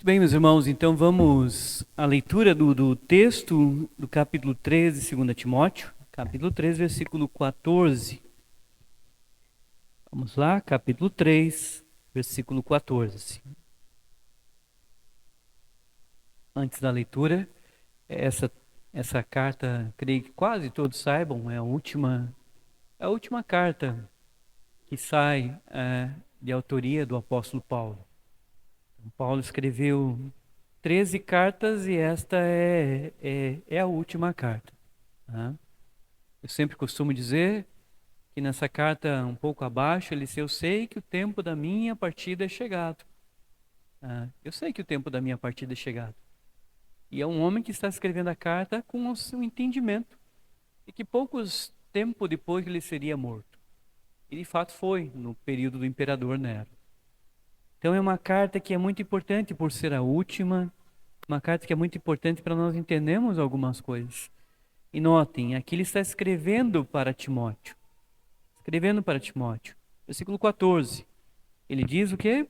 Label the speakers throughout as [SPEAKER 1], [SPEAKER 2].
[SPEAKER 1] bem, meus irmãos, então vamos à leitura do texto do capítulo 13 de 2 Timóteo, capítulo 3, versículo 14. Vamos lá, capítulo 3, versículo 14. Antes da leitura, essa carta, creio que quase todos saibam, é a última carta que sai de autoria do apóstolo Paulo. Paulo escreveu 13 cartas e esta é a última carta. Tá? Eu sempre costumo dizer que nessa carta, um pouco abaixo, ele diz: eu sei que o tempo da minha partida é chegado. Eu sei que o tempo da minha partida é chegado. E é um homem que está escrevendo a carta com o seu entendimento de que poucos tempo depois ele seria morto. E de fato foi, no período do imperador Nero. Então é uma carta que é muito importante por ser a última, uma carta que é muito importante para nós entendermos algumas coisas. E notem, aqui ele está escrevendo para Timóteo. Escrevendo para Timóteo. Versículo 14. Ele diz o quê?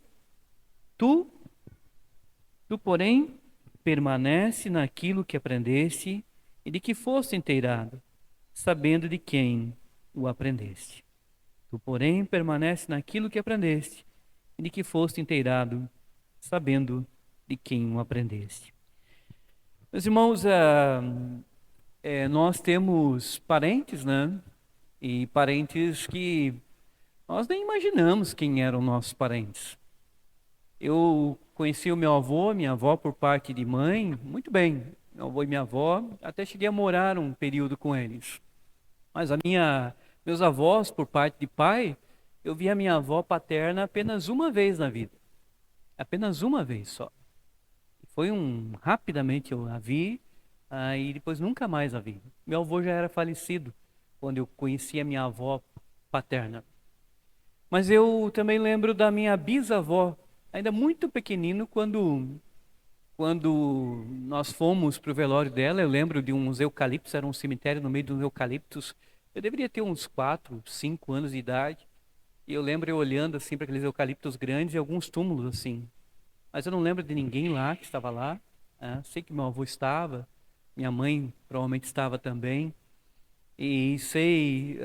[SPEAKER 1] Tu, porém, permanece naquilo que aprendeste e de que foste inteirado, sabendo de quem o aprendeste. Tu, porém, permanece naquilo que aprendeste e de que foste inteirado, sabendo de quem o aprendeste. Meus irmãos, nós temos parentes, né? E parentes que nós nem imaginamos quem eram nossos parentes. Eu conheci o meu avô, minha avó por parte de mãe, muito bem. Meu avô e minha avó, até cheguei a morar um período com eles. Mas meus avós por parte de pai, eu vi a minha avó paterna apenas uma vez na vida. Apenas uma vez só. Rapidamente eu a vi, e depois nunca mais a vi. Meu avô já era falecido quando eu conheci a minha avó paterna. Mas eu também lembro da minha bisavó, ainda muito pequenino, quando nós fomos para o velório dela. Eu lembro de uns eucaliptos, era um cemitério no meio de uns eucaliptos. Eu deveria ter uns 4, 5 anos de idade. E eu lembro eu olhando assim para aqueles eucaliptos grandes e alguns túmulos assim. Mas eu não lembro de ninguém lá que estava lá. Sei que meu avô estava, minha mãe provavelmente estava também. E sei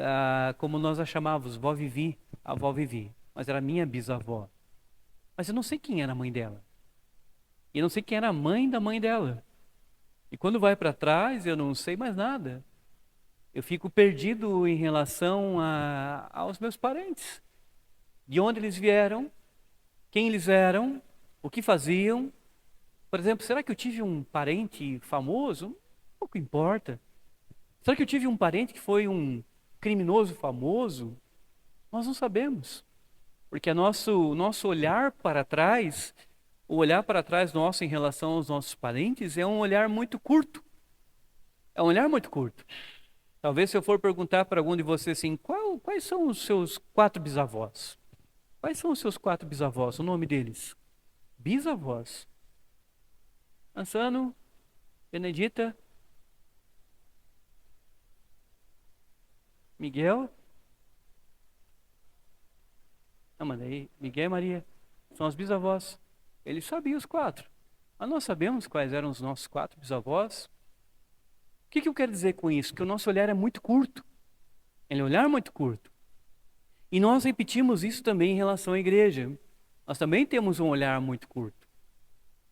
[SPEAKER 1] como nós a chamávamos, vó Vivi, a avó Vivi. Mas era minha bisavó. Mas eu não sei quem era a mãe dela. E eu não sei quem era a mãe da mãe dela. E quando vai para trás, eu não sei mais nada. Eu fico perdido em relação aos meus parentes. De onde eles vieram, quem eles eram, o que faziam. Por exemplo, será que eu tive um parente famoso? Pouco importa. Será que eu tive um parente que foi um criminoso famoso? Nós não sabemos. Porque nosso olhar para trás, o olhar para trás nosso em relação aos nossos parentes é um olhar muito curto. É um olhar muito curto. Talvez se eu for perguntar para algum de vocês assim, quais são os seus 4 bisavós? Quais são os seus 4 bisavós? O nome deles? Bisavós. Ansano, Benedita, Miguel. Não, mas aí, Miguel e Maria são os bisavós. Eles sabiam os 4. Mas nós sabemos quais eram os nossos 4 bisavós. O que eu quero dizer com isso? Que o nosso olhar é muito curto. Ele é um olhar muito curto. E nós repetimos isso também em relação à igreja. Nós também temos um olhar muito curto.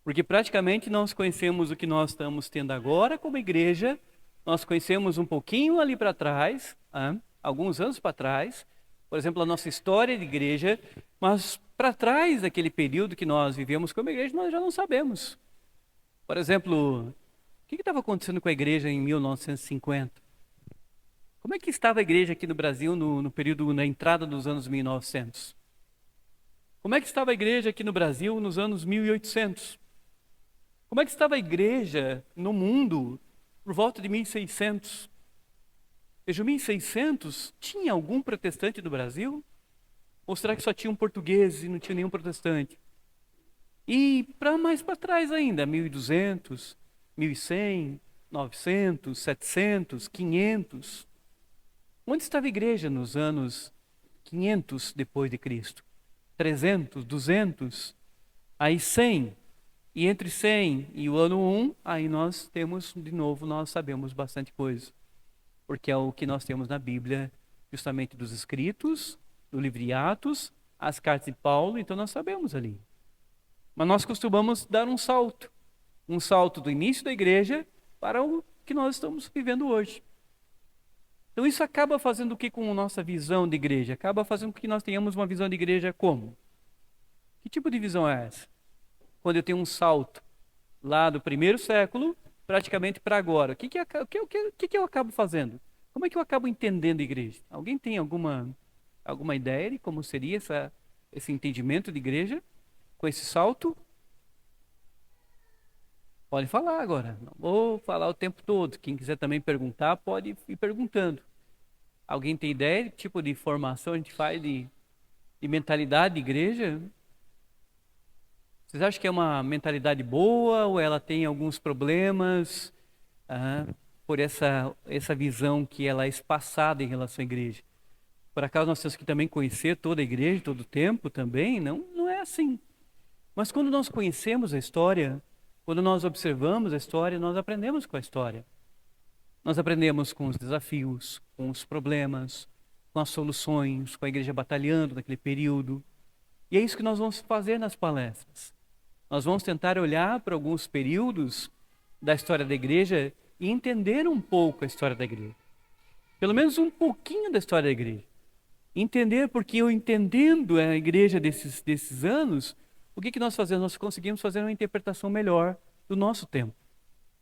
[SPEAKER 1] Porque praticamente nós conhecemos o que nós estamos tendo agora como igreja. Nós conhecemos um pouquinho ali para trás, alguns anos para trás. Por exemplo, a nossa história de igreja. Mas para trás daquele período que nós vivemos como igreja, nós já não sabemos. Por exemplo, o que estava acontecendo com a igreja em 1950? Como é que estava a igreja aqui no Brasil no período, na entrada dos anos 1900? Como é que estava a igreja aqui no Brasil nos anos 1800? Como é que estava a igreja no mundo por volta de 1600? Veja, 1600, tinha algum protestante no Brasil? Ou será que só tinha um português e não tinha nenhum protestante? E mais para trás ainda, 1200, 1100, 900, 700, 500. Onde estava a igreja nos anos 500 depois de Cristo? 300, 200, aí 100. E entre 100 e o ano 1, aí nós temos, de novo, nós sabemos bastante coisa. Porque é o que nós temos na Bíblia, justamente dos escritos, do livro de Atos, as cartas de Paulo, então nós sabemos ali. Mas nós costumamos dar um salto do início da igreja para o que nós estamos vivendo hoje. Então isso acaba fazendo o que com a nossa visão de igreja? Acaba fazendo com que nós tenhamos uma visão de igreja como? Que tipo de visão é essa? Quando eu tenho um salto lá do primeiro século, praticamente para agora, o que eu acabo fazendo? Como é que eu acabo entendendo a igreja? Alguém tem alguma ideia de como seria esse entendimento de igreja com esse salto? Pode falar agora. Não vou falar o tempo todo. Quem quiser também perguntar, pode ir perguntando. Alguém tem ideia de que tipo de formação a gente faz de mentalidade de igreja? Vocês acham que é uma mentalidade boa ou ela tem alguns problemas por essa visão que ela é espaçada em relação à igreja? Por acaso nós temos que também conhecer toda a igreja, todo o tempo também? Não, não é assim. Mas quando nós conhecemos a história, quando nós observamos a história, nós aprendemos com a história. Nós aprendemos com os desafios, com os problemas, com as soluções, com a igreja batalhando naquele período. E é isso que nós vamos fazer nas palestras. Nós vamos tentar olhar para alguns períodos da história da igreja e entender um pouco a história da igreja. Pelo menos um pouquinho da história da igreja. Entender, porque eu entendendo a igreja desses anos, o que nós fazemos? Nós conseguimos fazer uma interpretação melhor do nosso tempo.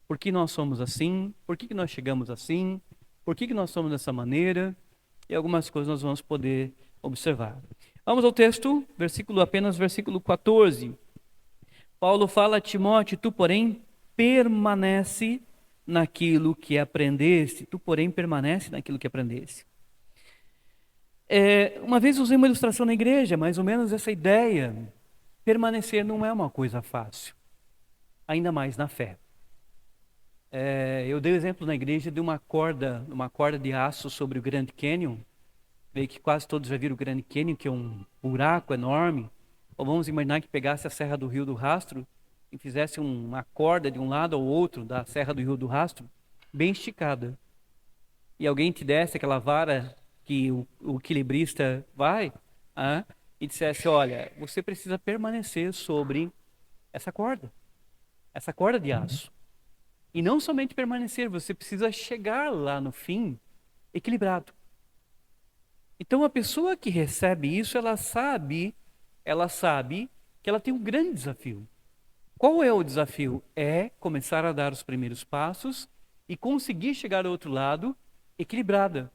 [SPEAKER 1] Por que nós somos assim? Por que nós chegamos assim? Por que nós somos dessa maneira? E algumas coisas nós vamos poder observar. Vamos ao texto, apenas versículo 14. Paulo fala a Timóteo: tu, porém, permanece naquilo que aprendeste. Tu, porém, permanece naquilo que aprendeste. Uma vez usei uma ilustração na igreja, mais ou menos essa ideia. Permanecer não é uma coisa fácil, ainda mais na fé. Eu dei o exemplo na igreja de uma corda de aço sobre o Grand Canyon. Veio que quase todos já viram o Grand Canyon, que é um buraco enorme. Ou vamos imaginar que pegasse a Serra do Rio do Rastro e fizesse uma corda de um lado ao outro da Serra do Rio do Rastro, bem esticada. E alguém te desse aquela vara que o equilibrista vai, e dissesse: olha, você precisa permanecer sobre essa corda de aço. E não somente permanecer, você precisa chegar lá no fim equilibrado. Então a pessoa que recebe isso, ela sabe que ela tem um grande desafio. Qual é o desafio? É começar a dar os primeiros passos e conseguir chegar ao outro lado equilibrada,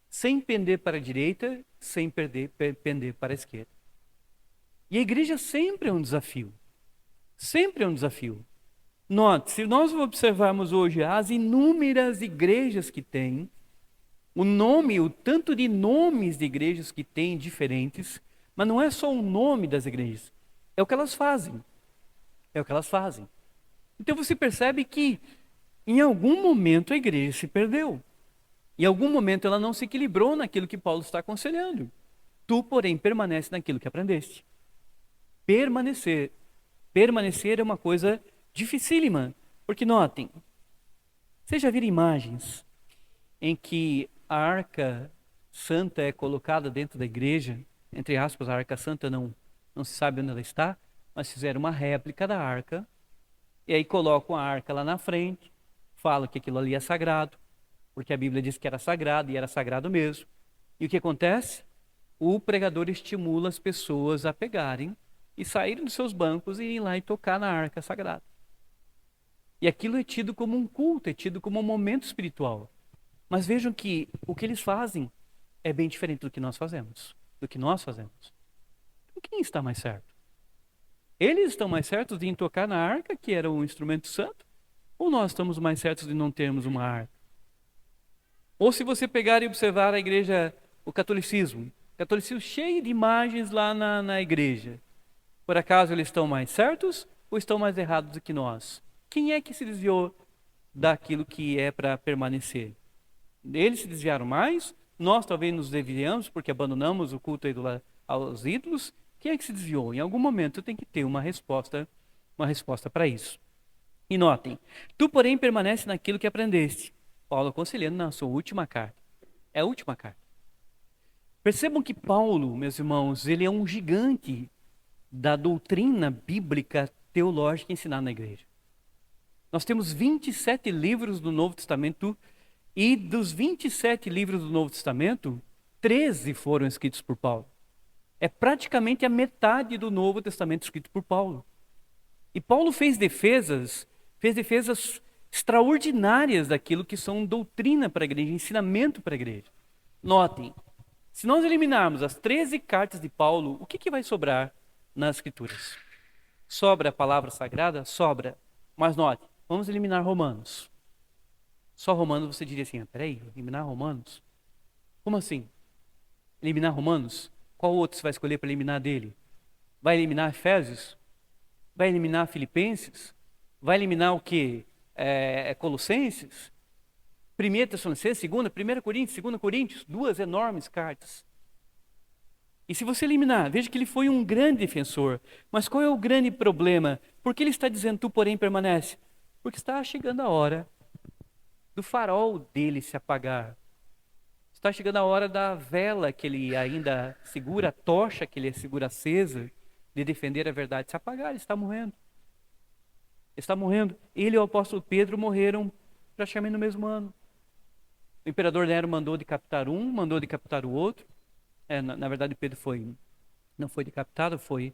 [SPEAKER 1] sem pender para a direita, sem pender para a esquerda. E a igreja sempre é um desafio. Sempre é um desafio. Note, se nós observarmos hoje as inúmeras igrejas que tem, o tanto de nomes de igrejas que tem diferentes, mas não é só o nome das igrejas, é o que elas fazem. É o que elas fazem. Então você percebe que em algum momento a igreja se perdeu. Em algum momento ela não se equilibrou naquilo que Paulo está aconselhando. Tu, porém, permanece naquilo que aprendeste. Permanecer é uma coisa dificílima, porque notem, vocês já viram imagens em que a arca santa é colocada dentro da igreja, entre aspas, a arca santa não se sabe onde ela está, mas fizeram uma réplica da arca, e aí colocam a arca lá na frente, falam que aquilo ali é sagrado, porque a Bíblia diz que era sagrado, e era sagrado mesmo. E o que acontece? O pregador estimula as pessoas a pegarem e saírem dos seus bancos e irem lá e tocar na arca sagrada. E aquilo é tido como um culto, é tido como um momento espiritual. Mas vejam que o que eles fazem é bem diferente do que nós fazemos. Então, quem está mais certo? Eles estão mais certos de tocar na arca, que era um instrumento santo, ou nós estamos mais certos de não termos uma arca? Ou se você pegar e observar a igreja, o catolicismo cheio de imagens lá na igreja, por acaso eles estão mais certos ou estão mais errados do que nós? Quem é que se desviou daquilo que é para permanecer? Eles se desviaram mais, nós talvez nos desviamos porque abandonamos o culto aos ídolos. Quem é que se desviou? Em algum momento tem que ter uma resposta uma resposta para isso. E notem, tu, porém, permanece naquilo que aprendeste. Paulo aconselhando na sua última carta. É a última carta. Percebam que Paulo, meus irmãos, ele é um gigante da doutrina bíblica teológica ensinada na igreja. Nós temos 27 livros do Novo Testamento e dos 27 livros do Novo Testamento, 13 foram escritos por Paulo. É praticamente a metade do Novo Testamento escrito por Paulo. E Paulo fez defesas extraordinárias daquilo que são doutrina para a igreja, ensinamento para a igreja. Notem, se nós eliminarmos as 13 cartas de Paulo, o que vai sobrar nas Escrituras? Sobra a palavra sagrada? Sobra. Mas note, vamos eliminar Romanos. Só Romanos você diria assim, peraí, eliminar Romanos? Como assim? Eliminar Romanos? Qual outro você vai escolher para eliminar dele? Vai eliminar Efésios? Vai eliminar Filipenses? Vai eliminar o quê? Colossenses? 1 Tessalonicenses, 2, 1 Coríntios, 2 Coríntios, duas enormes cartas. E se você eliminar, veja que ele foi um grande defensor. Mas qual é o grande problema? Por que ele está dizendo, tu porém permanece? Porque está chegando a hora do farol dele se apagar. Está chegando a hora da vela que ele ainda segura, a tocha que ele segura acesa, de defender a verdade se apagar. Ele está morrendo. Ele está morrendo. Ele e o apóstolo Pedro morreram praticamente no mesmo ano. O imperador Nero mandou decapitar um, mandou decapitar o outro. Na verdade, Pedro não foi decapitado, foi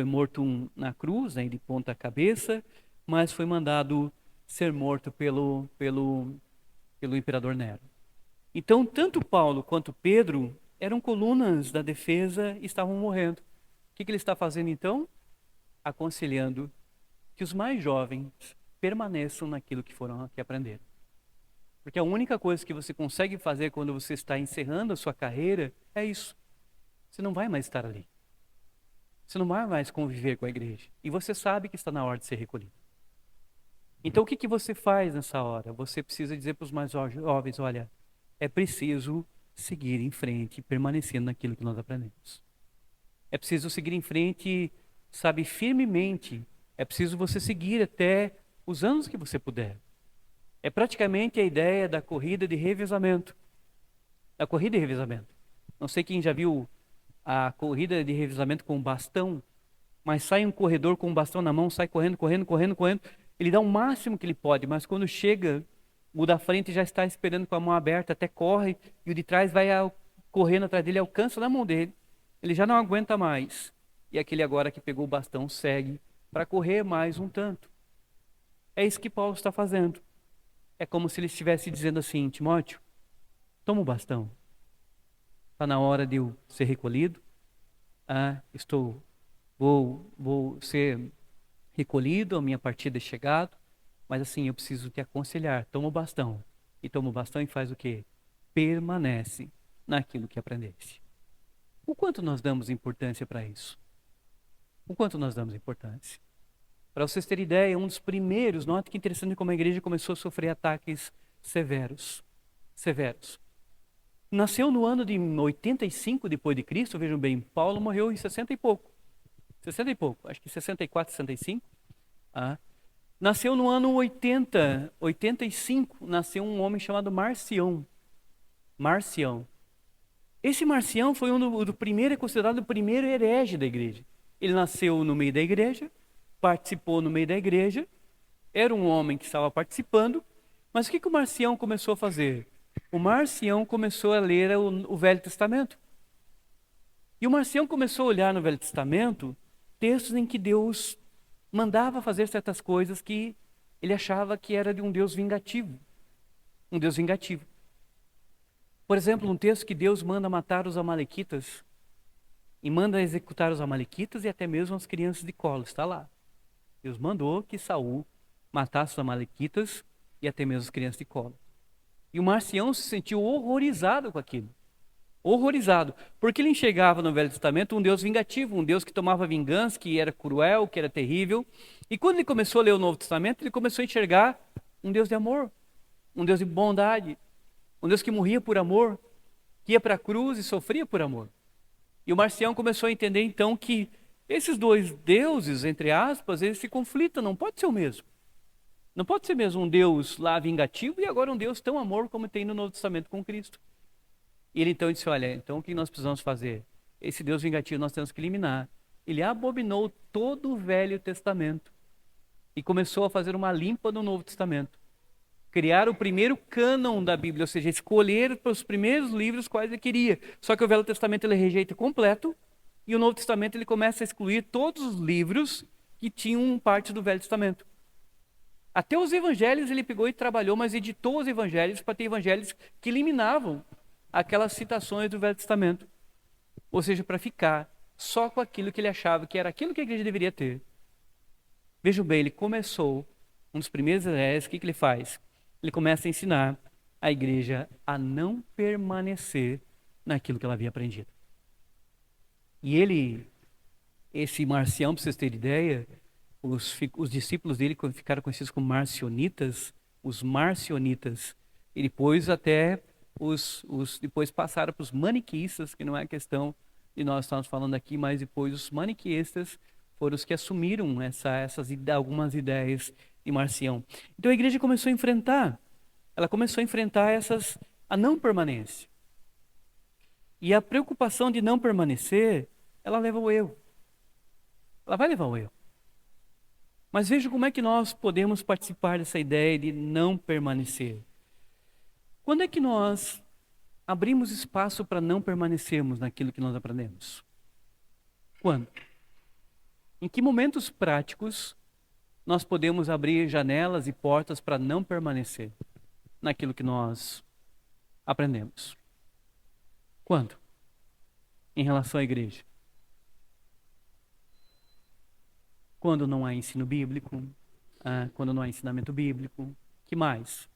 [SPEAKER 1] morto na cruz, né, de ponta cabeça, mas foi mandado ser morto pelo imperador Nero. Então, tanto Paulo quanto Pedro eram colunas da defesa e estavam morrendo. O que ele está fazendo então? Aconselhando que os mais jovens permaneçam naquilo que aprenderam. Porque a única coisa que você consegue fazer quando você está encerrando a sua carreira é isso. Você não vai mais estar ali. Você não vai mais conviver com a igreja. E você sabe que está na hora de ser recolhido. Então o que você faz nessa hora? Você precisa dizer para os mais jovens, olha, é preciso seguir em frente, permanecendo naquilo que nós aprendemos. É preciso seguir em frente, sabe, firmemente. É preciso você seguir até os anos que você puder. É praticamente a ideia da corrida de revezamento. Da corrida de revezamento. Não sei quem já viu a corrida de revezamento com bastão, mas sai um corredor com um bastão na mão, sai correndo. Ele dá o máximo que ele pode, mas quando chega, o da frente já está esperando com a mão aberta, até corre, e o de trás vai correndo atrás dele, alcança na mão dele. Ele já não aguenta mais. E aquele agora que pegou o bastão segue para correr mais um tanto. É isso que Paulo está fazendo. É como se ele estivesse dizendo assim, Timóteo, toma o bastão. Está na hora de eu ser recolhido. Vou ser recolhido, a minha partida é chegada. Mas assim, eu preciso te aconselhar. Toma o bastão. E toma o bastão e faz o quê? Permanece naquilo que aprendeste. O quanto nós damos importância para isso? O quanto nós damos importância? Para vocês terem ideia, um dos primeiros, note que interessante como a igreja começou a sofrer ataques severos. Nasceu no ano de 85 depois de Cristo, vejam bem, Paulo morreu em 60 e pouco, acho que 64, 65. Nasceu no ano 85, nasceu um homem chamado Marcião. Esse Marcião foi é considerado o primeiro herege da igreja. Ele nasceu no meio da igreja, participou no meio da igreja, era um homem que estava participando, mas o que o Marcião começou a fazer? O Marcião começou a ler o Velho Testamento. E o Marcião começou a olhar no Velho Testamento textos em que Deus mandava fazer certas coisas que ele achava que era de um Deus vingativo. Um Deus vingativo. Por exemplo, um texto que Deus manda matar os amalequitas e manda executar os amalequitas e até mesmo as crianças de colo. Está lá. Deus mandou que Saul matasse os amalequitas e até mesmo as crianças de colo. E o Marcião se sentiu horrorizado com aquilo. Horrorizado. Porque ele enxergava no Velho Testamento um Deus vingativo, um Deus que tomava vingança, que era cruel, que era terrível. E quando ele começou a ler o Novo Testamento, ele começou a enxergar um Deus de amor, um Deus de bondade, um Deus que morria por amor, que ia para a cruz e sofria por amor. E o Marcião começou a entender então que Esses dois deuses, entre aspas, eles se conflitam, não pode ser o mesmo. Não pode ser mesmo um Deus lá vingativo e agora um Deus tão amor como tem no Novo Testamento com Cristo. E ele então disse, olha, então o que nós precisamos fazer? Esse Deus vingativo nós temos que eliminar. Ele abominou todo o Velho Testamento e começou a fazer uma limpa no Novo Testamento. Criar o primeiro cânon da Bíblia, ou seja, escolher os primeiros livros quais ele queria. Só que o Velho Testamento ele rejeita completo e o Novo Testamento ele começa a excluir todos os livros que tinham parte do Velho Testamento. Até os evangelhos ele pegou e trabalhou, mas editou os evangelhos para ter evangelhos que eliminavam aquelas citações do Velho Testamento. Ou seja, para ficar só com aquilo que ele achava que era aquilo que a igreja deveria ter. Vejam bem, ele começou, um dos primeiros heréis, o que ele faz? Ele começa a ensinar a igreja a não permanecer naquilo que ela havia aprendido. E esse Marcião, para vocês terem ideia, os discípulos dele ficaram conhecidos como marcionitas, os marcionitas, e depois até depois passaram para os maniqueístas, que não é questão de nós estarmos falando aqui, mas depois os maniqueístas foram os que assumiram algumas ideias de Marcião. Então a igreja começou a enfrentar a não permanência. E a preocupação de não permanecer, ela leva ao erro. Ela vai levar ao erro. Mas veja como é que nós podemos participar dessa ideia de não permanecer. Quando é que nós abrimos espaço para não permanecermos naquilo que nós aprendemos? Quando? Em que momentos práticos nós podemos abrir janelas e portas para não permanecer naquilo que nós aprendemos? Quando? Em relação à igreja. Quando não há ensino bíblico, quando não há ensinamento bíblico, que mais?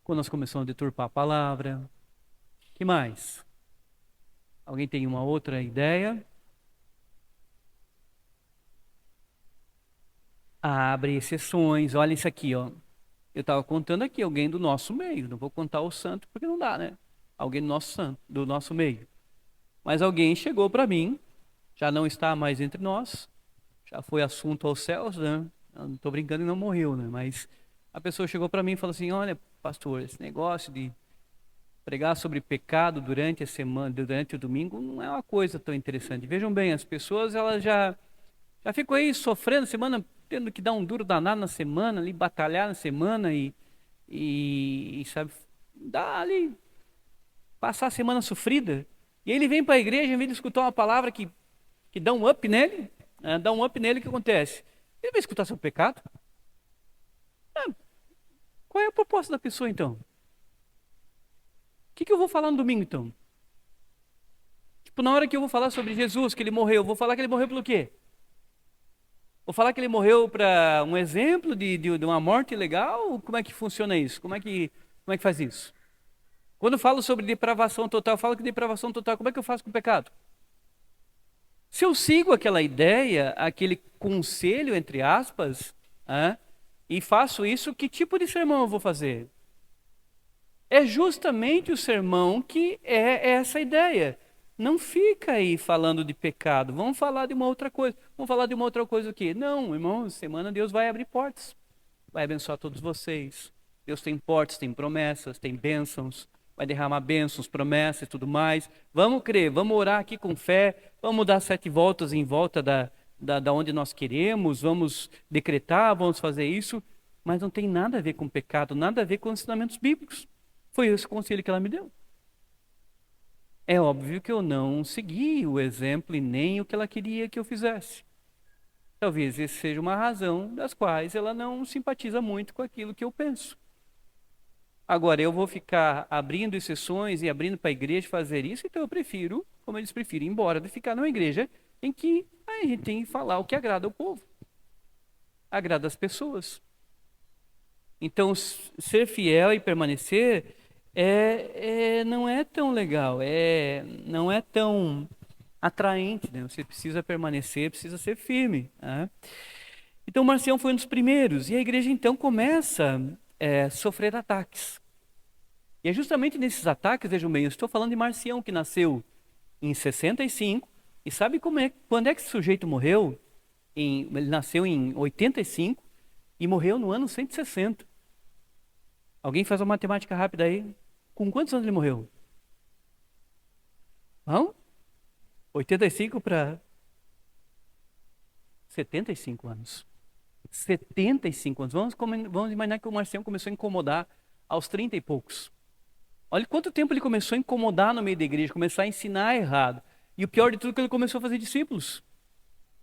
[SPEAKER 1] Quando nós começamos a deturpar a palavra, que mais? Alguém tem uma outra ideia? Abre exceções, olha isso aqui, ó. Eu estava contando aqui alguém do nosso meio, não vou contar o santo porque não dá, né? Alguém do nosso meio. Mas alguém chegou para mim, já não está mais entre nós, já foi assunto aos céus, né? Eu não estou brincando e não morreu, né? Mas a pessoa chegou para mim e falou assim, olha, pastor, esse negócio de pregar sobre pecado durante a semana, durante o domingo, não é uma coisa tão interessante. Vejam bem, as pessoas elas já ficam aí sofrendo semana, tendo que dar um duro danado na semana, ali batalhar na semana e sabe, dar ali, passar a semana sofrida. E aí ele vem para a igreja, em vez de escutar uma palavra que dá um up nele, o que acontece? Ele vai escutar sobre pecado? Qual é a proposta da pessoa então? O que eu vou falar no domingo então? Tipo, na hora que eu vou falar sobre Jesus, que ele morreu, eu vou falar que ele morreu pelo quê? Vou falar que ele morreu para um exemplo de uma morte legal? Como é que funciona isso? Como é que faz isso? Quando eu falo sobre depravação total, eu falo que depravação total, como é que eu faço com o pecado? Se eu sigo aquela ideia, aquele conselho, entre aspas, e faço isso, que tipo de sermão eu vou fazer? É justamente o sermão que é essa ideia. Não fica aí falando de pecado, vamos falar de uma outra coisa. Vamos falar de uma outra coisa o quê? Não, irmãos, semana Deus vai abrir portas, vai abençoar todos vocês. Deus tem portas, tem promessas, tem bênçãos, vai derramar bênçãos, promessas e tudo mais. Vamos crer, vamos orar aqui com fé, vamos dar 7 voltas em volta da onde nós queremos, vamos decretar, vamos fazer isso, mas não tem nada a ver com pecado, nada a ver com ensinamentos bíblicos. Foi esse o conselho que ela me deu. É óbvio que eu não segui o exemplo e nem o que ela queria que eu fizesse. Talvez essa seja uma razão das quais ela não simpatiza muito com aquilo que eu penso. Agora, eu vou ficar abrindo exceções e abrindo para a igreja fazer isso, então eu prefiro, como eles preferem, ir embora de ficar numa igreja em que a gente tem que falar o que agrada ao povo, agrada as pessoas. Então, ser fiel e permanecer não é tão legal, não é tão atraente, né? Você precisa permanecer, precisa ser firme. Né? Então, Marcião foi um dos primeiros, e a igreja então começa a sofrer ataques. E é justamente nesses ataques, vejam bem, eu estou falando de Marcião, que nasceu em 65, E sabe quando é que esse sujeito morreu? Ele nasceu em 85 e morreu no ano 160. Alguém faz uma matemática rápida aí? Com quantos anos ele morreu? Não? 85 para 75 anos. 75 anos. Vamos imaginar que o Marcião começou a incomodar aos 30 e poucos. Olha quanto tempo ele começou a incomodar no meio da igreja, começar a ensinar errado. E o pior de tudo é que ele começou a fazer discípulos.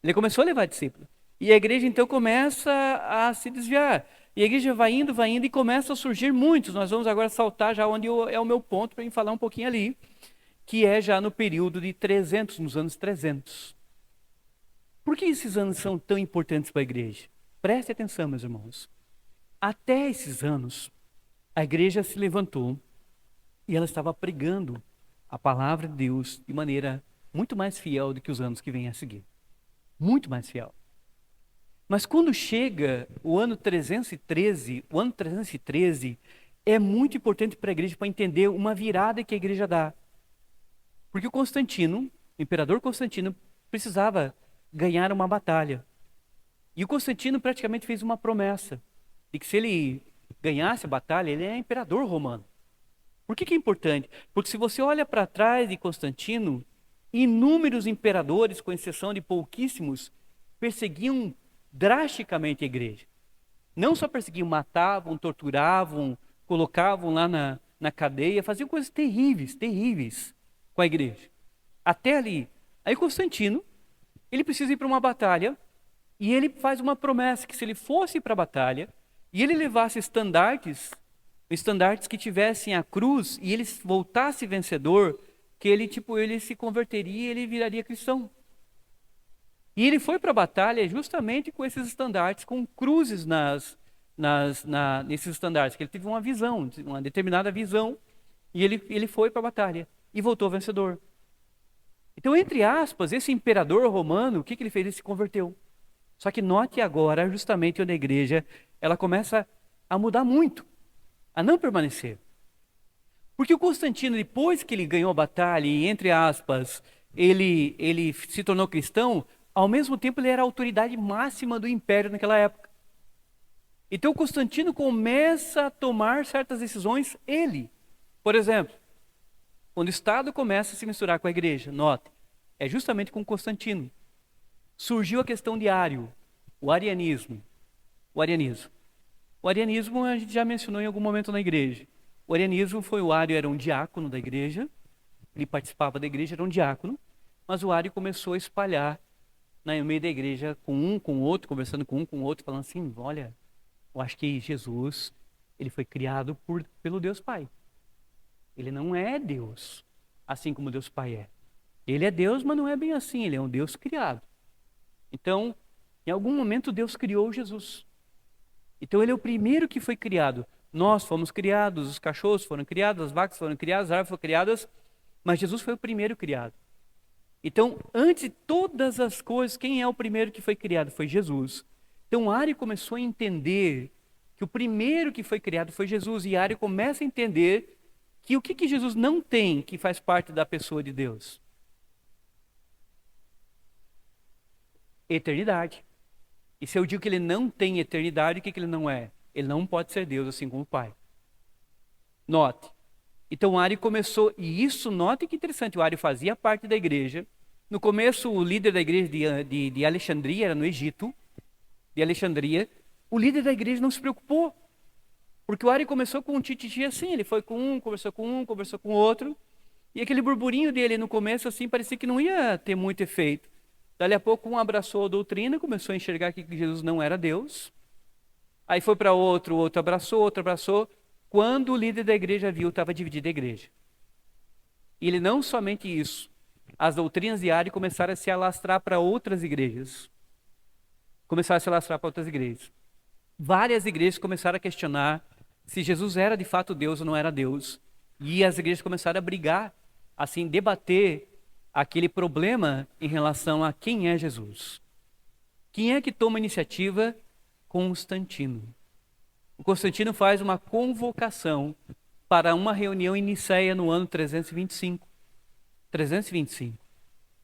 [SPEAKER 1] Ele começou a levar discípulos. E a igreja então começa a se desviar. E a igreja vai indo e começa a surgir muitos. Nós vamos agora saltar já onde é o meu ponto para falar um pouquinho ali, que é já no período de 300, nos anos 300. Por que esses anos são tão importantes para a igreja? Preste atenção, meus irmãos. Até esses anos, a igreja se levantou e ela estava pregando a palavra de Deus de maneira muito mais fiel do que os anos que vêm a seguir. Muito mais fiel. Mas quando chega o ano 313, é muito importante para a igreja para entender uma virada que a igreja dá. Porque o imperador Constantino, precisava ganhar uma batalha. E o Constantino praticamente fez uma promessa de que se ele ganhasse a batalha, ele é imperador romano. Por que é importante? Porque se você olha para trás de Constantino, inúmeros imperadores, com exceção de pouquíssimos, perseguiam drasticamente a igreja. Não só perseguiam, matavam, torturavam, colocavam lá na cadeia, faziam coisas terríveis com a igreja. Até ali. Aí Constantino, ele precisa ir para uma batalha e ele faz uma promessa que se ele fosse para a batalha e ele levasse estandartes que tivessem a cruz e ele voltasse vencedor, que ele se converteria e ele viraria cristão. E ele foi para a batalha justamente com esses estandartes, com cruzes nesses estandartes, que ele teve uma visão, uma determinada visão, e ele foi para a batalha e voltou vencedor. Então, entre aspas, esse imperador romano, o que ele fez? Ele se converteu. Só que note agora, justamente onde a igreja, ela começa a mudar muito, a não permanecer. Porque o Constantino, depois que ele ganhou a batalha e, entre aspas, ele se tornou cristão, ao mesmo tempo ele era a autoridade máxima do império naquela época. Então Constantino começa a tomar certas decisões, ele. Por exemplo, quando o Estado começa a se misturar com a igreja, note, é justamente com Constantino. Surgiu a questão de Ário, o arianismo. O arianismo a gente já mencionou em algum momento na igreja. O arianismo o Ário era um diácono da igreja, ele participava da igreja, era um diácono, mas o Ário começou a espalhar no meio da igreja, com o outro, conversando com o outro, falando assim, olha, eu acho que Jesus, ele foi criado pelo Deus Pai. Ele não é Deus, assim como Deus Pai é. Ele é Deus, mas não é bem assim, ele é um Deus criado. Então, em algum momento Deus criou Jesus. Então ele é o primeiro que foi criado. Nós fomos criados, os cachorros foram criados, as vacas foram criadas, as árvores foram criadas, mas Jesus foi o primeiro criado. Então, antes de todas as coisas, quem é o primeiro que foi criado? Foi Jesus. Então, Ário começou a entender que o primeiro que foi criado foi Jesus. E Ário começa a entender que o que Jesus não tem que faz parte da pessoa de Deus? Eternidade. E se eu digo que ele não tem eternidade, o que ele não é? Ele não pode ser Deus assim como o Pai. Note. Então, Ário começou, e isso, note que interessante, o Ário fazia parte da igreja. No começo, o líder da igreja de Alexandria, era no Egito, de Alexandria, o líder da igreja não se preocupou. Porque o Ário começou com um tititi assim, ele foi com um, conversou com outro, e aquele burburinho dele no começo, assim, parecia que não ia ter muito efeito. Dali a pouco, um abraçou a doutrina, começou a enxergar que Jesus não era Deus. Aí foi para outro, o outro abraçou. Quando o líder da igreja viu, estava dividida a igreja. E ele não somente isso, as doutrinas de Ário começaram a se alastrar para outras igrejas. Várias igrejas começaram a questionar se Jesus era de fato Deus ou não era Deus. E as igrejas começaram a brigar, assim, debater aquele problema em relação a quem é Jesus. Quem é que toma a iniciativa? Constantino. O Constantino faz uma convocação para uma reunião em Nicéia no ano 325.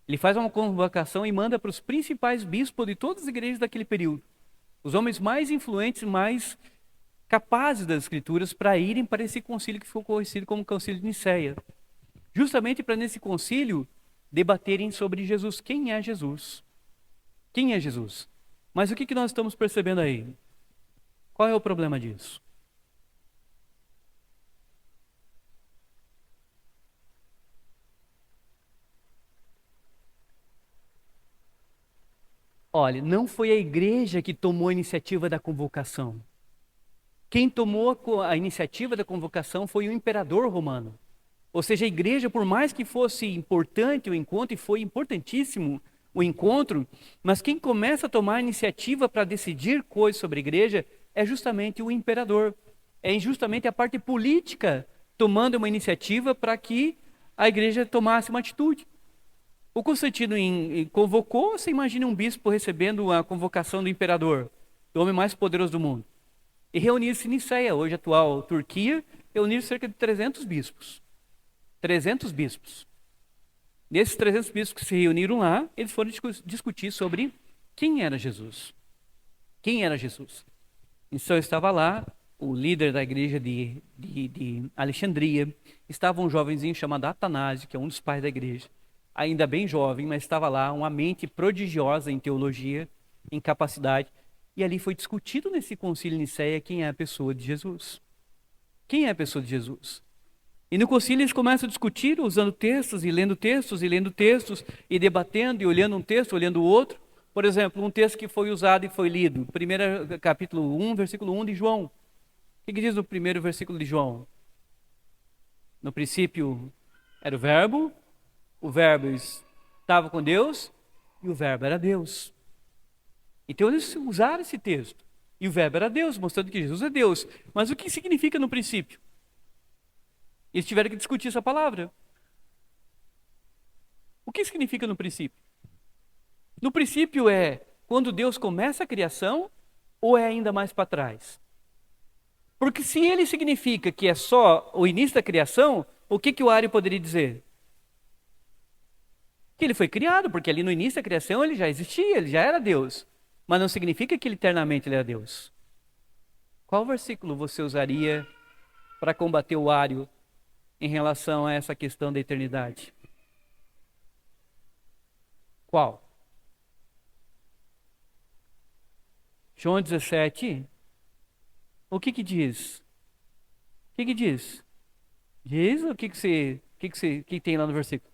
[SPEAKER 1] Ele faz uma convocação e manda para os principais bispos de todas as igrejas daquele período. Os homens mais influentes, mais capazes das escrituras, para irem para esse concílio que ficou conhecido como Concílio de Nicéia. Justamente para nesse concílio debaterem sobre Jesus. Quem é Jesus? Quem é Jesus? Mas o que nós estamos percebendo aí? Qual é o problema disso? Olha, não foi a igreja que tomou a iniciativa da convocação. Quem tomou a iniciativa da convocação foi o imperador romano. Ou seja, a igreja, por mais que fosse importante o encontro, e foi importantíssimo o encontro, mas quem começa a tomar a iniciativa para decidir coisas sobre a igreja é justamente o imperador. É justamente a parte política tomando uma iniciativa para que a igreja tomasse uma atitude. O Constantino convocou, você imagina um bispo recebendo a convocação do imperador, do homem mais poderoso do mundo. E reuniu-se em Nicéia, hoje atual Turquia, reuniram cerca de 300 bispos. 300 bispos. Nesses 300 bispos que se reuniram lá, eles foram discutir sobre quem era Jesus. Quem era Jesus? Então estava lá o líder da igreja de Alexandria, estava um jovenzinho chamado Atanásio, que é um dos pais da igreja, ainda bem jovem, mas estava lá, uma mente prodigiosa em teologia, em capacidade, e ali foi discutido nesse concílio de Nicéia quem é a pessoa de Jesus. Quem é a pessoa de Jesus? E no concílio eles começam a discutir, usando textos, e lendo textos, e debatendo, e olhando um texto, olhando o outro. Por exemplo, um texto que foi usado e foi lido, primeiro capítulo 1, versículo 1 de João. O que diz no primeiro versículo de João? No princípio era o verbo estava com Deus, e o verbo era Deus. Então eles usaram esse texto, e o verbo era Deus, mostrando que Jesus é Deus. Mas o que significa no princípio? Eles tiveram que discutir essa palavra. O que significa no princípio? No princípio é quando Deus começa a criação ou é ainda mais para trás? Porque se ele significa que é só o início da criação, o que o Ario poderia dizer? Que ele foi criado, porque ali no início da criação ele já existia, ele já era Deus. Mas não significa que ele eternamente ele era Deus. Qual versículo você usaria para combater o Ario em relação a essa questão da eternidade? Qual? João 17. O que diz? O que diz? Diz o que tem lá no versículo?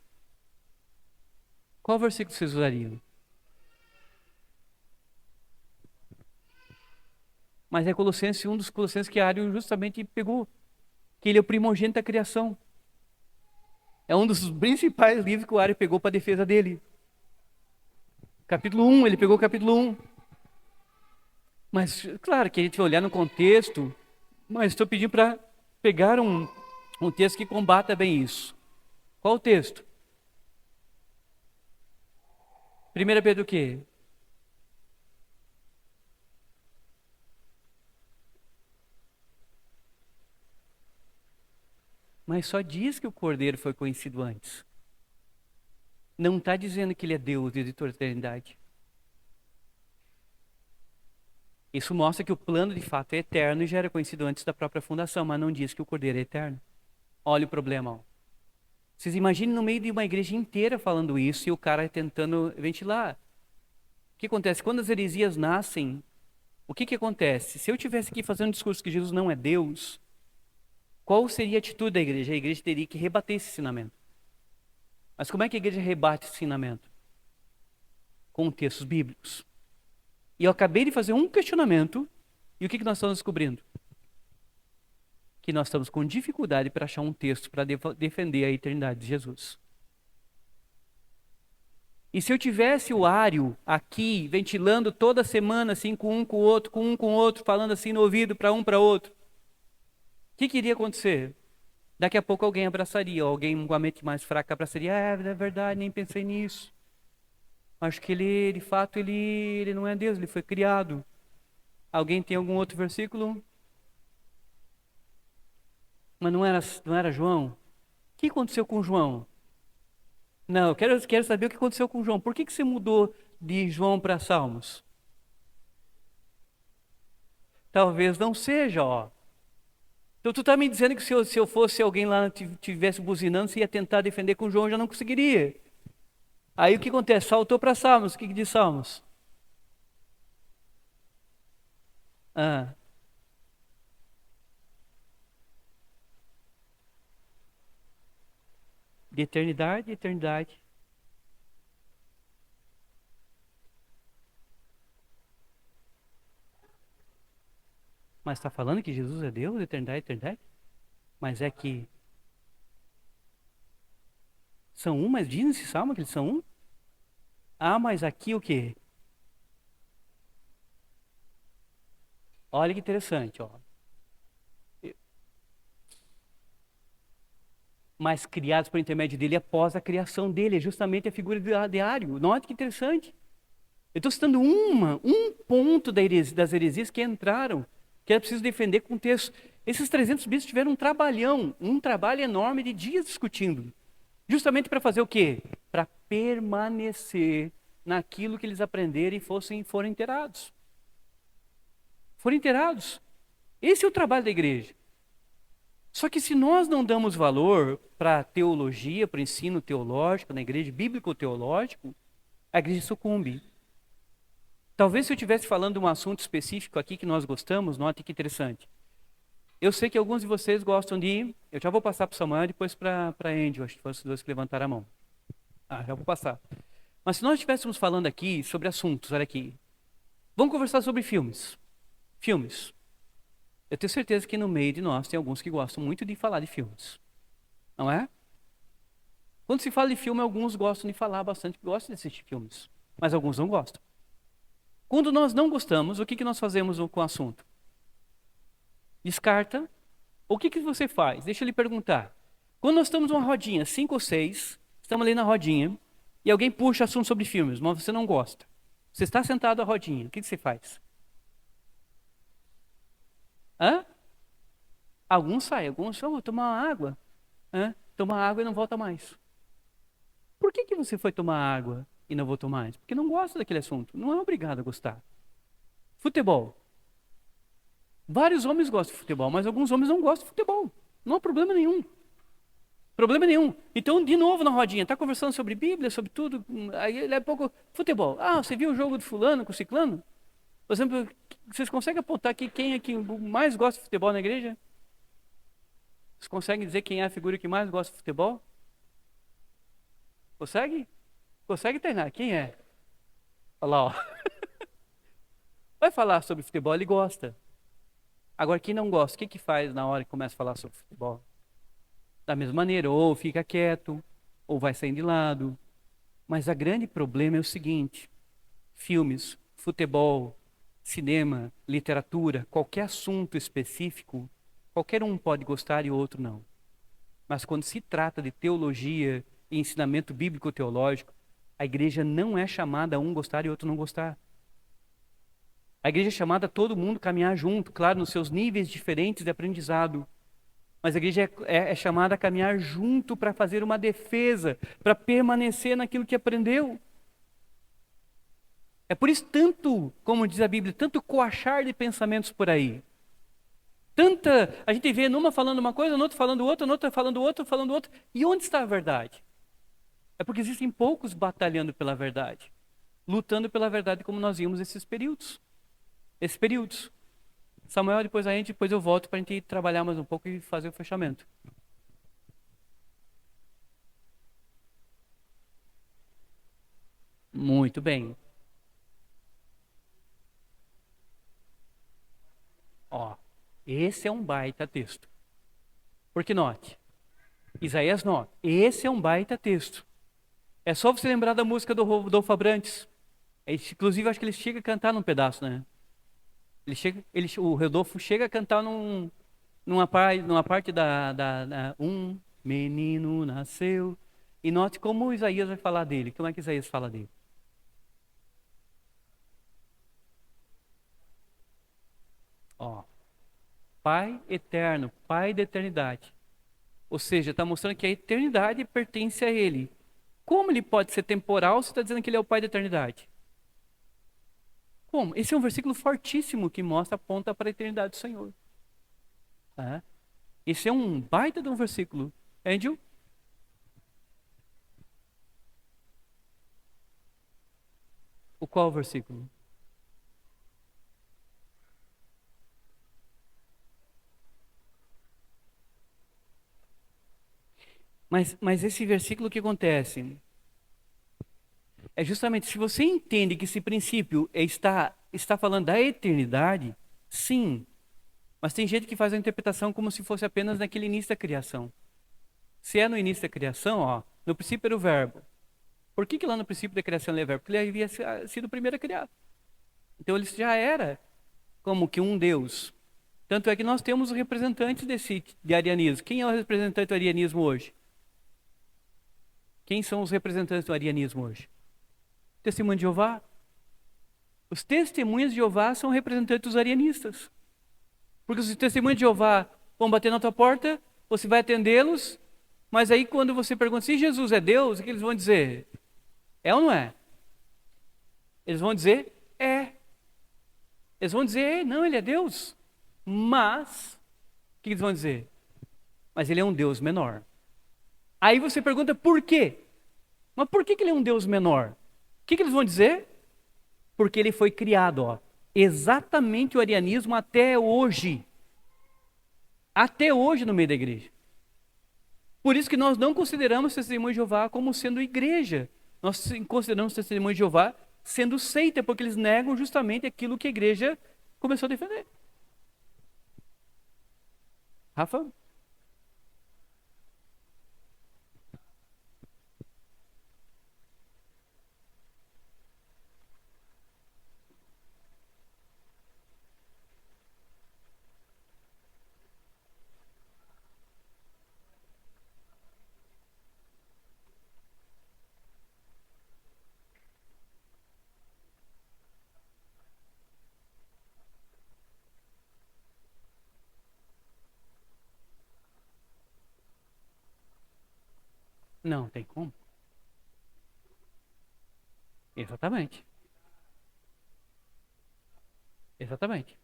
[SPEAKER 1] Qual versículo vocês usariam? Mas é Colossenses, um dos Colossenses que Ario justamente pegou, que ele é o primogênito da criação. É um dos principais livros que o Ario pegou para a defesa dele. Capítulo 1, ele pegou o capítulo 1. Mas, claro, que a gente vai olhar no contexto, mas estou pedindo para pegar um texto que combata bem isso. Qual o texto? 1 Pedro o quê? Mas só diz que o Cordeiro foi conhecido antes. Não está dizendo que ele é Deus desde toda a eternidade. Isso mostra que o plano de fato é eterno e já era conhecido antes da própria fundação, mas não diz que o Cordeiro é eterno. Olha o problema. Ó. Vocês imaginem no meio de uma igreja inteira falando isso e o cara tentando ventilar. O que acontece? Quando as heresias nascem, o que acontece? Se eu tivesse aqui fazendo um discurso que Jesus não é Deus, qual seria a atitude da igreja? A igreja teria que rebater esse ensinamento. Mas como é que a igreja rebate esse ensinamento? Com textos bíblicos. E eu acabei de fazer um questionamento, e o que nós estamos descobrindo? Que nós estamos com dificuldade para achar um texto para defender a eternidade de Jesus. E se eu tivesse o Ario aqui, ventilando toda semana, assim, com um com o outro, falando assim no ouvido para um para outro, o que iria acontecer? Daqui a pouco alguém abraçaria, ou alguém com a mente mais fraca abraçaria, é verdade, nem pensei nisso. Acho que ele, de fato, ele não é Deus, ele foi criado. Alguém tem algum outro versículo? Mas não era João? O que aconteceu com João? Não, eu quero saber o que aconteceu com João. Por que você mudou de João para Salmos? Talvez não seja, ó. Então tu tá me dizendo que se eu fosse alguém lá tivesse buzinando, você ia tentar defender com João, eu já não conseguiria. Aí o que acontece? Saltou para Salmos. O que diz Salmos? Ah, de eternidade, eternidade. Mas está falando que Jesus é Deus, eternidade, eternidade? Mas é que são um, mas diz nesse salmo que eles são um? Ah, mas aqui o quê? Olha que interessante, ó. Mas criados por intermédio dele após a criação dele, é justamente a figura de Ário. Note que interessante. Eu estou citando um ponto das heresias que entraram, que é preciso defender com o texto. Esses 300 bispos tiveram um trabalho enorme de dias discutindo. Justamente para fazer o quê? Para permanecer naquilo que eles aprenderam e foram inteirados. Foram inteirados. Esse é o trabalho da igreja. Só que se nós não damos valor para a teologia, para o ensino teológico na igreja, bíblico-teológico, a igreja sucumbe. Talvez se eu estivesse falando de um assunto específico aqui que nós gostamos, note que interessante. Eu sei que alguns de vocês gostam de... Eu já vou passar para o Samuel e depois para a Andy, acho que foram os dois que levantaram a mão. Ah, já vou passar. Mas se nós estivéssemos falando aqui sobre assuntos, olha aqui. Vamos conversar sobre filmes. Filmes. Eu tenho certeza que no meio de nós tem alguns que gostam muito de falar de filmes. Não é? Quando se fala de filme, alguns gostam de falar bastante, gostam de assistir filmes. Mas alguns não gostam. Quando nós não gostamos, o que nós fazemos com o assunto? Descarta. O que você faz? Deixa eu lhe perguntar. Quando nós estamos numa rodinha, 5 ou 6, estamos ali na rodinha, e alguém puxa assunto sobre filmes, mas você não gosta. Você está sentado na rodinha, o que você faz? Hã? Alguns saem, alguns vão tomar água. Hã? Toma água e não volta mais. Por que você foi tomar água e não voltou mais? Porque não gosta daquele assunto. Não é obrigado a gostar. Futebol. Vários homens gostam de futebol, mas alguns homens não gostam de futebol. Não há problema nenhum. Problema nenhum. Então, de novo na rodinha, está conversando sobre Bíblia, sobre tudo. Aí, daqui a pouco, futebol. Ah, você viu o jogo de fulano com ciclano? Por exemplo, vocês conseguem apontar aqui quem é que mais gosta de futebol na igreja? Vocês conseguem dizer quem é a figura que mais gosta de futebol? Consegue? Consegue treinar? Quem é? Olha lá, ó. Vai falar sobre futebol, ele gosta. Agora, quem não gosta, o que faz na hora que começa a falar sobre futebol? Da mesma maneira, ou fica quieto, ou vai saindo de lado. Mas o grande problema é o seguinte: filmes, futebol, cinema, literatura, qualquer assunto específico, qualquer um pode gostar e o outro não. Mas quando se trata de teologia e ensinamento bíblico-teológico, a igreja não é chamada a um gostar e outro não gostar. A igreja é chamada a todo mundo caminhar junto, claro, nos seus níveis diferentes de aprendizado. Mas a igreja é chamada a caminhar junto para fazer uma defesa, para permanecer naquilo que aprendeu. É por isso tanto, como diz a Bíblia, tanto coachar de pensamentos por aí. A gente vê numa falando uma coisa, no outro falando outra, no outro falando outra, falando outra. E onde está a verdade? É porque existem poucos batalhando pela verdade, lutando pela verdade como nós vimos esses períodos. Esses períodos. Samuel, depois eu volto para a gente trabalhar mais um pouco e fazer o fechamento. Muito bem. Ó, esse é um baita texto. Porque note, Isaías 9, esse é um baita texto. É só você lembrar da música do Rodolfo Abrantes. Inclusive, acho que ele chega a cantar num pedaço, né? O Rodolfo chega a cantar numa parte da um menino nasceu. E note como Isaías vai falar dele. Como é que Isaías fala dele? Ó, Pai eterno, Pai da eternidade. Ou seja, está mostrando que a eternidade pertence a Ele. Como ele pode ser temporal se está dizendo que ele é o Pai da eternidade? Como? Esse é um versículo fortíssimo que mostra, aponta para a eternidade do Senhor. Tá? Esse é um baita de um versículo. Andrew? O qual versículo? Mas esse versículo, o que acontece? É justamente, se você entende que esse princípio está falando da eternidade, sim. Mas tem gente que faz a interpretação como se fosse apenas naquele início da criação. Se é no início da criação, ó, no princípio era o verbo. Por que lá no princípio da criação ele é verbo? Porque ele havia sido o primeiro a criar. Então ele já era como que um Deus. Tanto é que nós temos representantes de arianismo. Quem é o representante do arianismo hoje? Quem são os representantes do arianismo hoje? Testemunho de Jeová. Os testemunhas de Jeová são representantes dos arianistas. Porque os testemunhos de Jeová vão bater na tua porta, você vai atendê-los, mas aí quando você pergunta se Jesus é Deus, o que eles vão dizer? É ou não é? Eles vão dizer, é. Eles vão dizer, não, ele é Deus. Mas, o que eles vão dizer? Mas ele é um Deus menor. Aí você pergunta por quê? Mas por que ele é um Deus menor? O que eles vão dizer? Porque ele foi criado, ó, exatamente o arianismo até hoje. Até hoje no meio da igreja. Por isso que nós não consideramos o testemunho de Jeová como sendo igreja. Nós consideramos o testemunho de Jeová sendo seita, porque eles negam justamente aquilo que a igreja começou a defender. Rafa? Não, tem como. Exatamente. Exatamente.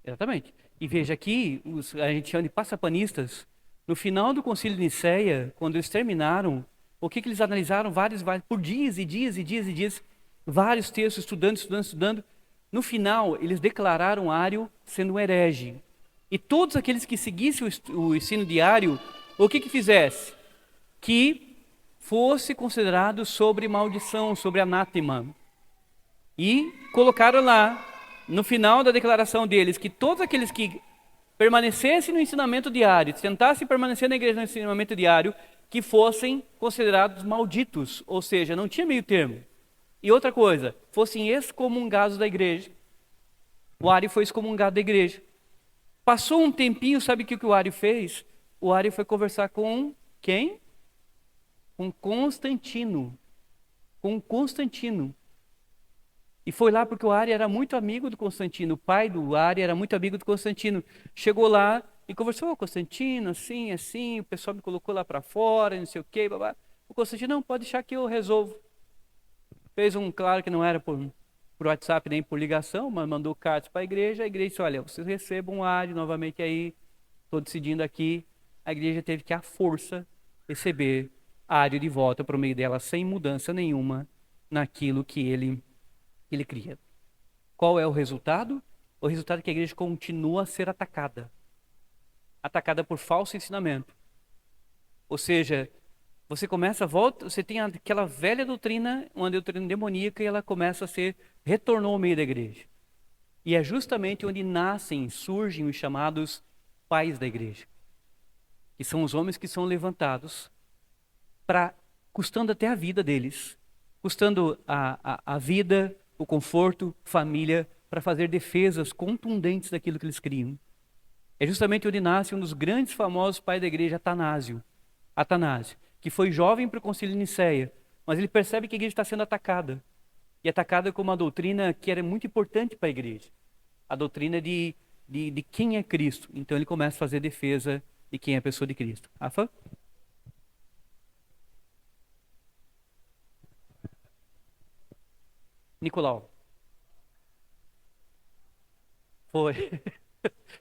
[SPEAKER 1] Exatamente. E veja aqui, a gente chama de passapanistas, no final do Concílio de Nicéia, quando eles terminaram, o que eles analisaram? Vários, por dias e dias e dias e dias, vários textos, estudando. No final, eles declararam Ário sendo um herege. E todos aqueles que seguissem o ensino de Ário, o que fizesse? Que fosse considerado sobre maldição, sobre anátema. E colocaram lá, no final da declaração deles, que todos aqueles que permanecessem no ensinamento diário, tentassem permanecer na igreja no ensinamento diário, que fossem considerados malditos, ou seja, não tinha meio termo. E outra coisa, fossem excomungados da igreja. O Ário foi excomungado da igreja. Passou um tempinho, sabe o que o Ário fez? O Ário foi conversar com quem? Com Constantino. Com Constantino. E foi lá porque o Ário era muito amigo do Constantino. O pai do Ário era muito amigo do Constantino. Chegou lá e conversou com o Constantino, assim, assim. O pessoal me colocou lá para fora, não sei o quê. Babá. O Constantino, não, pode deixar que eu resolvo. Fez claro que não era por WhatsApp nem por ligação, mas mandou cartas para a igreja disse, olha, vocês recebam o Ário novamente aí. Estou decidindo aqui. A igreja teve que, à força, receber Ário de volta para o meio dela, sem mudança nenhuma naquilo que ele cria. Qual é o resultado? O resultado é que a igreja continua a ser atacada. Atacada por falso ensinamento. Ou seja, você você tem aquela velha doutrina, uma doutrina demoníaca, e ela começa a retornou ao meio da igreja. E é justamente onde surgem os chamados pais da igreja. Que são os homens que são levantados custando até a vida deles. Custando a vida, o conforto, família, para fazer defesas contundentes daquilo que eles criam. É justamente onde nasce um dos grandes famosos pais da igreja, Atanásio, que foi jovem para o Concílio de Nicéia, mas ele percebe que a igreja está sendo atacada. E atacada com uma doutrina que era muito importante para a igreja. A doutrina de quem é Cristo. Então ele começa a fazer defesa de quem é a pessoa de Cristo. Rafa? Nicolau. Foi.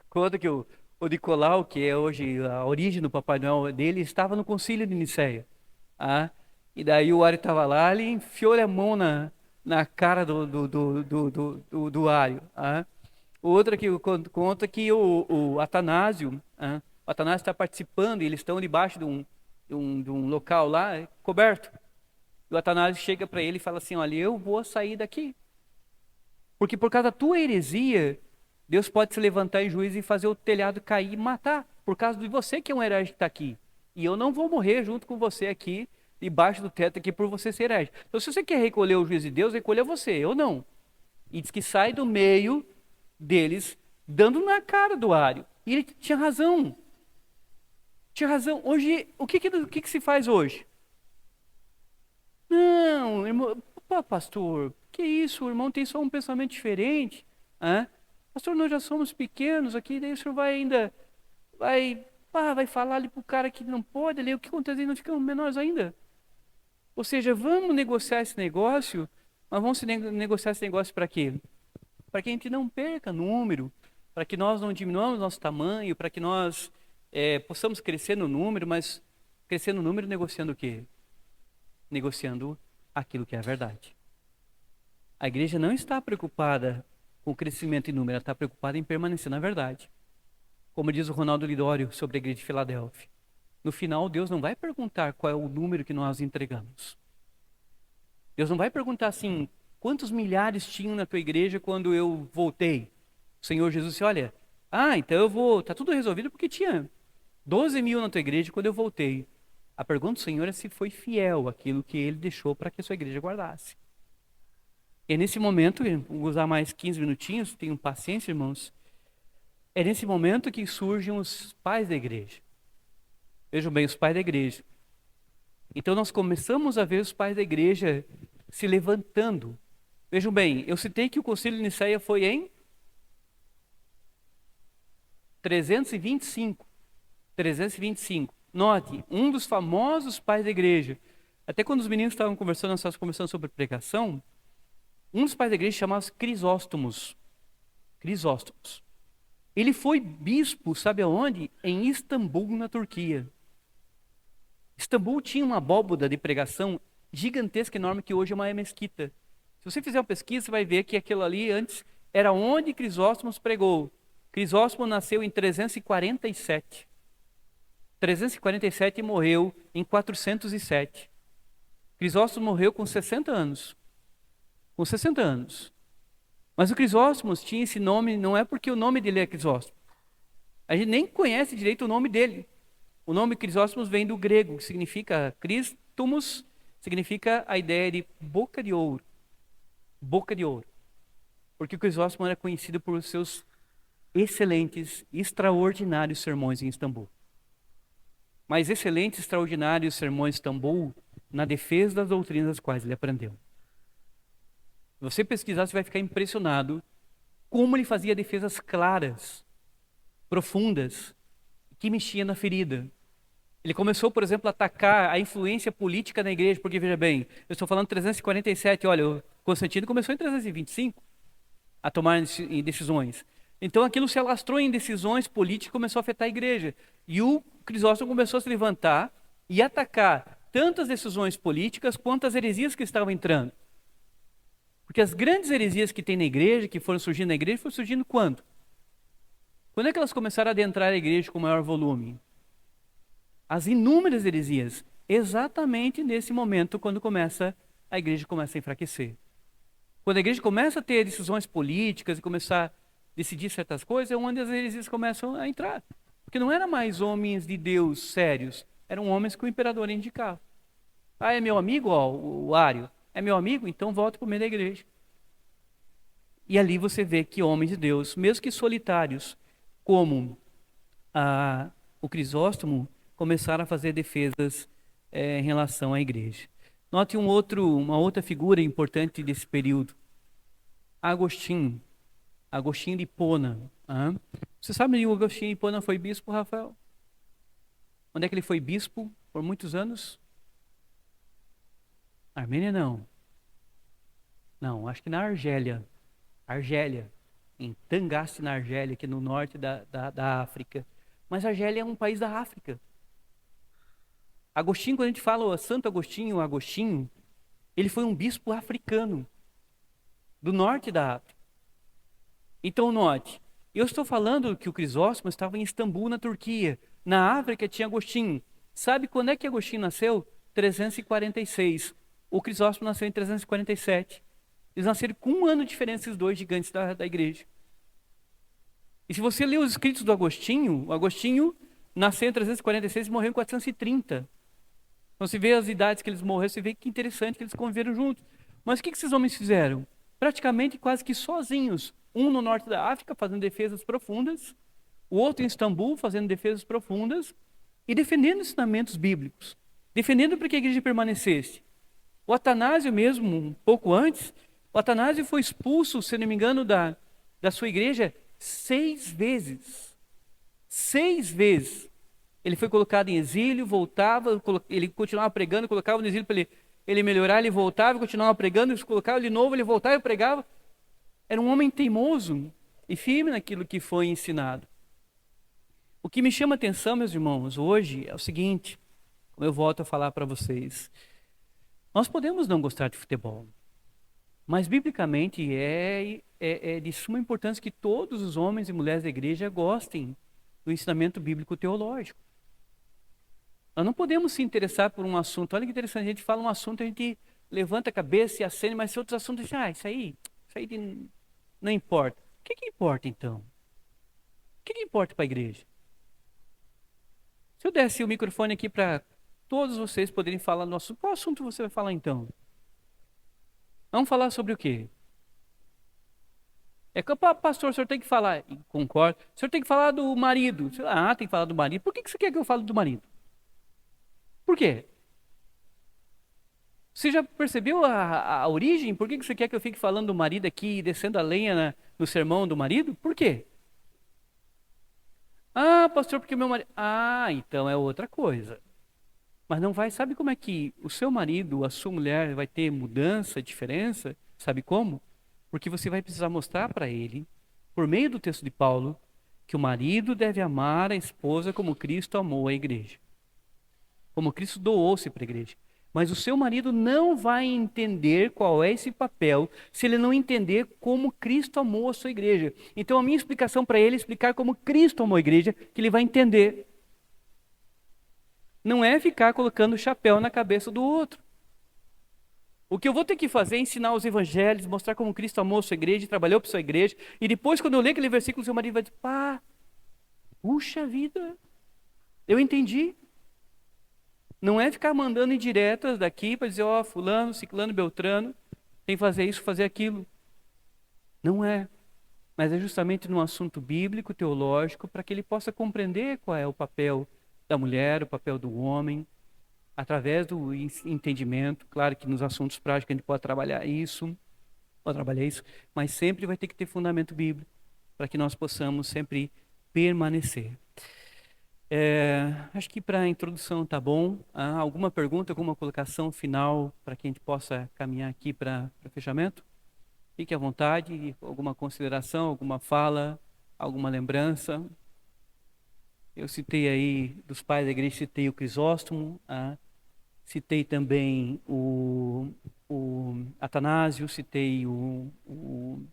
[SPEAKER 1] Conta que o Nicolau, que é hoje a origem do Papai Noel dele, estava no concílio de Nicéia. Ah, e daí o Ario estava lá, ele enfiou a mão na cara do Ario. Ah. Outra que conta que o Atanásio, o Atanásio está participando, e eles estão debaixo de um local lá, coberto. E o Atanásio chega para ele e fala assim: olha, eu vou sair daqui. Porque por causa da tua heresia, Deus pode se levantar em juízo e fazer o telhado cair e matar. Por causa de você que é um herege que está aqui. E eu não vou morrer junto com você aqui, debaixo do teto aqui, por você ser herege. Então se você quer recolher o juízo de Deus, recolha você, eu não. E diz que sai do meio deles, dando na cara do Ario. E ele tinha razão. Tinha razão. Hoje, o que se faz hoje? Não, irmão, pô, pastor, que isso? O irmão tem só um pensamento diferente. Hã? Pastor, nós já somos pequenos aqui, daí o senhor vai ainda, vai falar ali pro cara que não pode, ali, o que acontece? Nós ficamos menores ainda. Ou seja, vamos negociar esse negócio, mas vamos negociar esse negócio para quê? Para que a gente não perca número, para que nós não diminuamos nosso tamanho, para que nós possamos crescer no número, mas crescer no número negociando o quê? Negociando aquilo que é a verdade. A igreja não está preocupada com o crescimento em número, ela está preocupada em permanecer na verdade. Como diz o Ronaldo Lidório sobre a igreja de Filadélfia. No final, Deus não vai perguntar qual é o número que nós entregamos. Deus não vai perguntar assim, quantos milhares tinham na tua igreja quando eu voltei? O Senhor Jesus disse, olha, então eu vou, está tudo resolvido porque tinha 12 mil na tua igreja quando eu voltei. A pergunta do Senhor é se foi fiel aquilo que Ele deixou para que a sua igreja guardasse. E nesse momento, vou usar mais 15 minutinhos, tenham paciência, irmãos. É nesse momento que surgem os pais da igreja. Vejam bem, os pais da igreja. Então nós começamos a ver os pais da igreja se levantando. Vejam bem, eu citei que o concílio de Nicéia foi em 325. 325. Note, um dos famosos pais da igreja. Até quando os meninos estavam conversando, nós estávamos conversando sobre pregação, um dos pais da igreja chamava-se Crisóstomos. Crisóstomos. Ele foi bispo, sabe aonde? Em Istambul, na Turquia. Istambul tinha uma abóboda de pregação gigantesca, enorme, que hoje é uma mesquita. Se você fizer uma pesquisa, você vai ver que aquilo ali antes era onde Crisóstomos pregou. Crisóstomo nasceu em 347. 347 e morreu em 407. Crisóstomo morreu com 60 anos. Com 60 anos. Mas o Crisóstomo tinha esse nome, não é porque o nome dele é Crisóstomo. A gente nem conhece direito o nome dele. O nome Crisóstomo vem do grego, que significa Cristomos, significa a ideia de boca de ouro. Boca de ouro. Porque o Crisóstomo era conhecido por seus excelentes, extraordinários sermões em Istambul. Mas excelentes, extraordinários sermões em Istambul na defesa das doutrinas das quais ele aprendeu. Se você pesquisar, você vai ficar impressionado como ele fazia defesas claras, profundas, que mexia na ferida. Ele começou, por exemplo, a atacar a influência política na igreja, porque, veja bem, eu estou falando 347, olha, o Constantino começou em 325 a tomar decisões. Então aquilo se alastrou em decisões políticas e começou a afetar a igreja. E o Crisóstomo começou a se levantar e atacar tanto as decisões políticas quanto as heresias que estavam entrando. Porque as grandes heresias que tem na igreja, que foram surgindo na igreja, foram surgindo quando? Quando é que elas começaram a adentrar a igreja com maior volume? As inúmeras heresias. Exatamente nesse momento, quando a igreja começa a enfraquecer. Quando a igreja começa a ter decisões políticas e começar a decidir certas coisas, é onde as heresias começam a entrar. Porque não eram mais homens de Deus sérios, eram homens que o imperador indicava. É meu amigo, o Ário? É meu amigo? Então volta para o meio da igreja. E ali você vê que homens de Deus, mesmo que solitários, como o Crisóstomo, começaram a fazer defesas em relação à igreja. Note uma outra figura importante desse período. Agostinho de Hipona. Você sabe que o Agostinho de Hipona foi bispo, Rafael? Onde é que ele foi bispo por muitos anos? Armênia não. Não, acho que na Argélia. Argélia. Em Tangaste, na Argélia, aqui no norte da África. Mas a Argélia é um país da África. Agostinho, quando a gente fala Santo Agostinho, Agostinho, ele foi um bispo africano, do norte da África. Então, note, eu estou falando que o Crisóstomo estava em Istambul, na Turquia. Na África tinha Agostinho. Sabe quando é que Agostinho nasceu? 346. O Crisóstomo nasceu em 347. Eles nasceram com um ano de diferença, os dois gigantes da igreja. E se você ler os escritos do Agostinho, o Agostinho nasceu em 346 e morreu em 430. Então, você vê as idades que eles morreram, você vê que interessante que eles conviveram juntos. Mas o que esses homens fizeram? Praticamente quase que sozinhos. Um no norte da África, fazendo defesas profundas. O outro em Istambul, fazendo defesas profundas. E defendendo ensinamentos bíblicos. Defendendo para que a igreja permanecesse. O Atanásio mesmo, um pouco antes, o Atanásio foi expulso, se não me engano, da sua igreja 6 vezes. 6 vezes. Ele foi colocado em exílio, voltava, ele continuava pregando, colocava no exílio para ele melhorar, ele voltava, continuava pregando, eles colocavam de novo, ele voltava e pregava. Era um homem teimoso e firme naquilo que foi ensinado. O que me chama a atenção, meus irmãos, hoje é o seguinte, como eu volto a falar para vocês. Nós podemos não gostar de futebol, mas biblicamente é de suma importância que todos os homens e mulheres da igreja gostem do ensinamento bíblico teológico. Nós não podemos se interessar por um assunto. Olha que interessante, a gente fala um assunto, a gente levanta a cabeça e acende, mas se outros assuntos, isso aí não importa. O que importa então? O que importa para a igreja? Se eu desse o microfone aqui para todos vocês poderem falar no assunto, qual assunto você vai falar então? Vamos falar sobre o quê? É que, pastor, o senhor tem que falar, e concordo, o senhor tem que falar do marido. Ah, tem que falar do marido. Por que você quer que eu fale do marido? Por quê? Você já percebeu a origem? Por que você quer que eu fique falando do marido aqui e descendo a lenha no sermão do marido? Por quê? Ah, pastor, porque meu marido. Ah, então é outra coisa. Mas não vai, sabe como é que o seu marido, a sua mulher vai ter mudança, diferença? Sabe como? Porque você vai precisar mostrar para ele, por meio do texto de Paulo, que o marido deve amar a esposa como Cristo amou a igreja. Como Cristo doou-se para a igreja. Mas o seu marido não vai entender qual é esse papel se ele não entender como Cristo amou a sua igreja. Então a minha explicação para ele é explicar como Cristo amou a igreja, que ele vai entender. Não é ficar colocando chapéu na cabeça do outro. O que eu vou ter que fazer é ensinar os evangelhos, mostrar como Cristo amou a sua igreja, trabalhou para a sua igreja, e depois quando eu ler aquele versículo, o seu marido vai dizer, pá, puxa vida, eu entendi. Não é ficar mandando indiretas daqui para dizer, ó, fulano, ciclano, beltrano, tem que fazer isso, fazer aquilo. Não é. Mas é justamente num assunto bíblico, teológico, para que ele possa compreender qual é o papel da mulher, o papel do homem, através do entendimento. Claro que nos assuntos práticos a gente pode trabalhar isso, mas sempre vai ter que ter fundamento bíblico, para que nós possamos sempre permanecer. Acho que para a introdução tá bom. Alguma pergunta, alguma colocação final para que a gente possa caminhar aqui para o fechamento? Fique à vontade, alguma consideração, alguma fala, alguma lembrança. Eu citei aí, dos pais da igreja, citei o Crisóstomo, citei também o Atanásio, citei o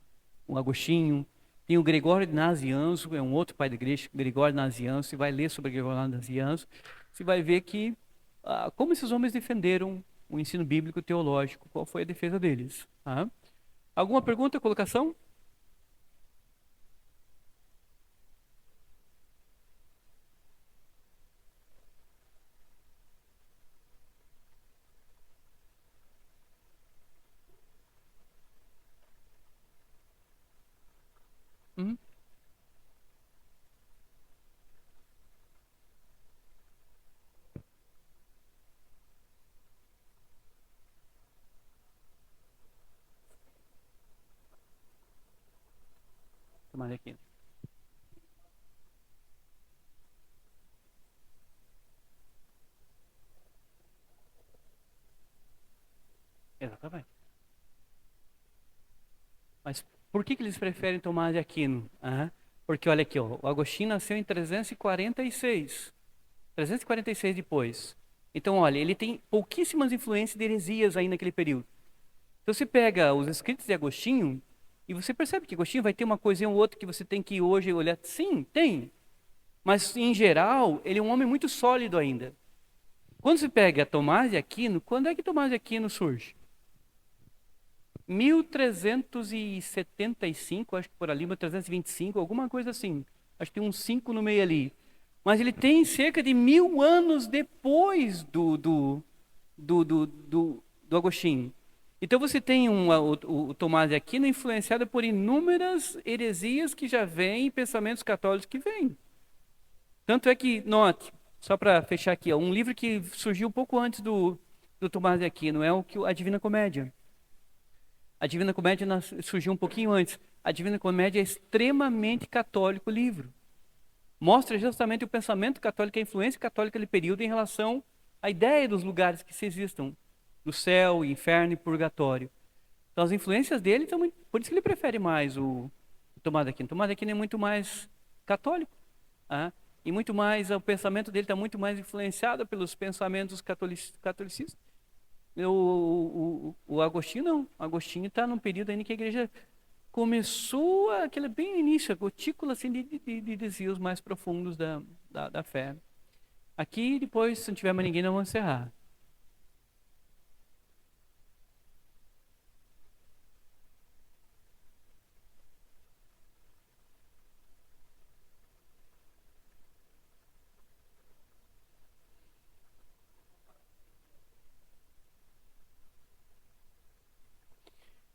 [SPEAKER 1] Agostinho. Tem o Gregório de Nazianzo, é um outro pai da igreja, Gregório de Nazianzo. Você vai ler sobre Gregório de Nazianzo, você vai ver que como esses homens defenderam o ensino bíblico teológico, qual foi a defesa deles. Alguma pergunta, colocação? Uhum. Tomara aqui. Exatamente. Mas por que eles preferem Tomás de Aquino? Porque olha aqui, ó, o Agostinho nasceu em 346. 346 depois. Então, olha, ele tem pouquíssimas influências de heresias aí naquele período. Então, você pega os escritos de Agostinho e você percebe que Agostinho vai ter uma coisinha ou outra que você tem que hoje olhar. Sim, tem. Mas, em geral, ele é um homem muito sólido ainda. Quando você pega Tomás de Aquino, quando é que Tomás de Aquino surge? 1375, acho que por ali, 1325, alguma coisa assim. Acho que tem uns 5 no meio ali. Mas ele tem cerca de 1000 anos depois do Agostinho. Então você tem o Tomás de Aquino influenciado por inúmeras heresias que já vêm, pensamentos católicos que vêm. Tanto é que, note, só para fechar aqui, ó, um livro que surgiu um pouco antes do Tomás de Aquino é a Divina Comédia. A Divina Comédia surgiu um pouquinho antes. A Divina Comédia é extremamente católico livro. Mostra justamente o pensamento católico, a influência católica do período em relação à ideia dos lugares que se existam, do céu, inferno e purgatório. Então as influências dele estão muito, por isso que ele prefere mais o Tomás de Aquino. Tomás de Aquino é muito mais católico, e muito mais, o pensamento dele está muito mais influenciado pelos pensamentos catolicistas. O Agostinho não. O Agostinho está num período ainda que a igreja começou aquele bem no início, a gotícula assim, de desvios mais profundos da fé. Aqui, depois, se não tiver mais ninguém, nós vamos encerrar.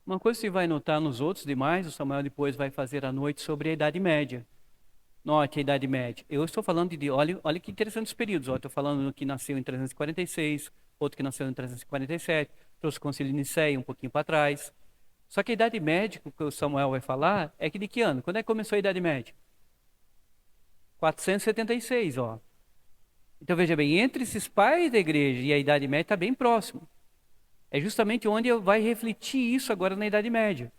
[SPEAKER 1] Uma coisa que você vai notar nos outros demais, o Samuel depois vai fazer à noite sobre a Idade Média. Note a Idade Média. Eu estou falando olha que interessantes períodos. Estou falando que nasceu em 346, outro que nasceu em 347, trouxe o Concílio de Nicéia um pouquinho para trás. Só que a Idade Média, que o Samuel vai falar, é que de que ano? Quando é que começou a Idade Média? 476, ó. Então veja bem, entre esses pais da igreja e a Idade Média está bem próximo. É justamente onde vai refletir isso agora na Idade Média.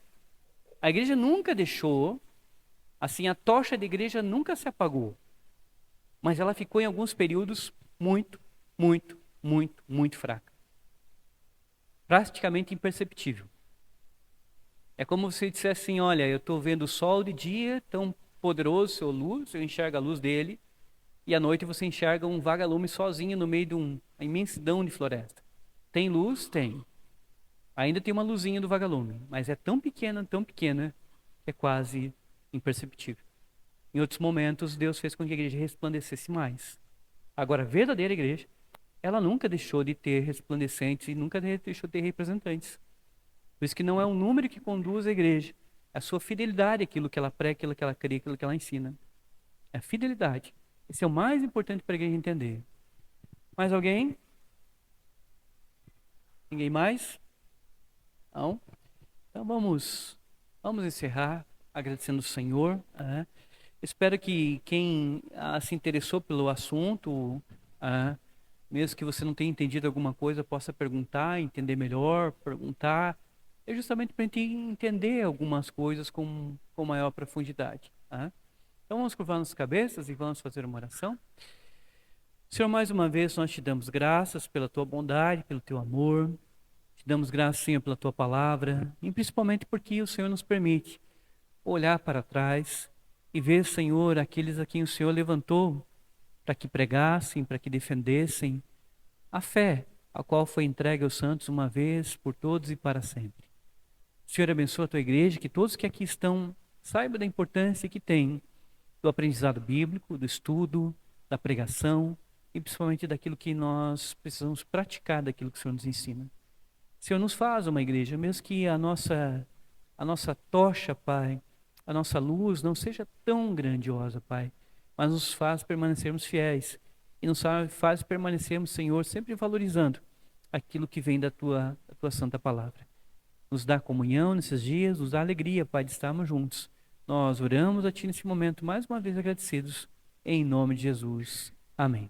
[SPEAKER 1] A igreja nunca deixou, assim, a tocha da igreja nunca se apagou. Mas ela ficou em alguns períodos muito, muito, muito, muito fraca. Praticamente imperceptível. É como se dissesse assim, olha, eu estou vendo o sol de dia, tão poderoso, seu luz, eu enxergo a luz dele, e à noite você enxerga um vagalume sozinho no meio de uma imensidão de floresta. Tem luz? Tem. Ainda tem uma luzinha do vagalume, mas é tão pequena, que é quase imperceptível. Em outros momentos, Deus fez com que a igreja resplandecesse mais. Agora, a verdadeira igreja, ela nunca deixou de ter resplandecentes e nunca deixou de ter representantes. Por isso que não é um número que conduz a igreja, é a sua fidelidade, aquilo que ela prega, aquilo que ela crê, aquilo que ela ensina. É a fidelidade. Esse é o mais importante para a igreja entender. Mais alguém? Ninguém mais? Não? Então vamos encerrar agradecendo o Senhor. Espero que quem se interessou pelo assunto, mesmo que você não tenha entendido alguma coisa, possa perguntar, entender melhor, perguntar. É justamente para a gente entender algumas coisas com maior profundidade. Então vamos curvar nossas cabeças e vamos fazer uma oração. Senhor, mais uma vez nós te damos graças pela tua bondade, pelo teu amor. Te damos graças, Senhor, pela tua palavra, e principalmente porque o Senhor nos permite olhar para trás e ver, Senhor, aqueles a quem o Senhor levantou para que pregassem, para que defendessem a fé, a qual foi entregue aos santos uma vez, por todos e para sempre. Senhor, abençoa a tua igreja, que todos que aqui estão saibam da importância que tem do aprendizado bíblico, do estudo, da pregação e principalmente daquilo que nós precisamos praticar, daquilo que o Senhor nos ensina. Senhor, nos faz uma igreja, mesmo que a nossa tocha, Pai, a nossa luz não seja tão grandiosa, Pai, mas nos faz permanecermos fiéis e nos faz permanecermos, Senhor, sempre valorizando aquilo que vem da tua santa palavra. Nos dá comunhão nesses dias, nos dá alegria, Pai, de estarmos juntos. Nós oramos a Ti nesse momento, mais uma vez agradecidos, em nome de Jesus. Amém.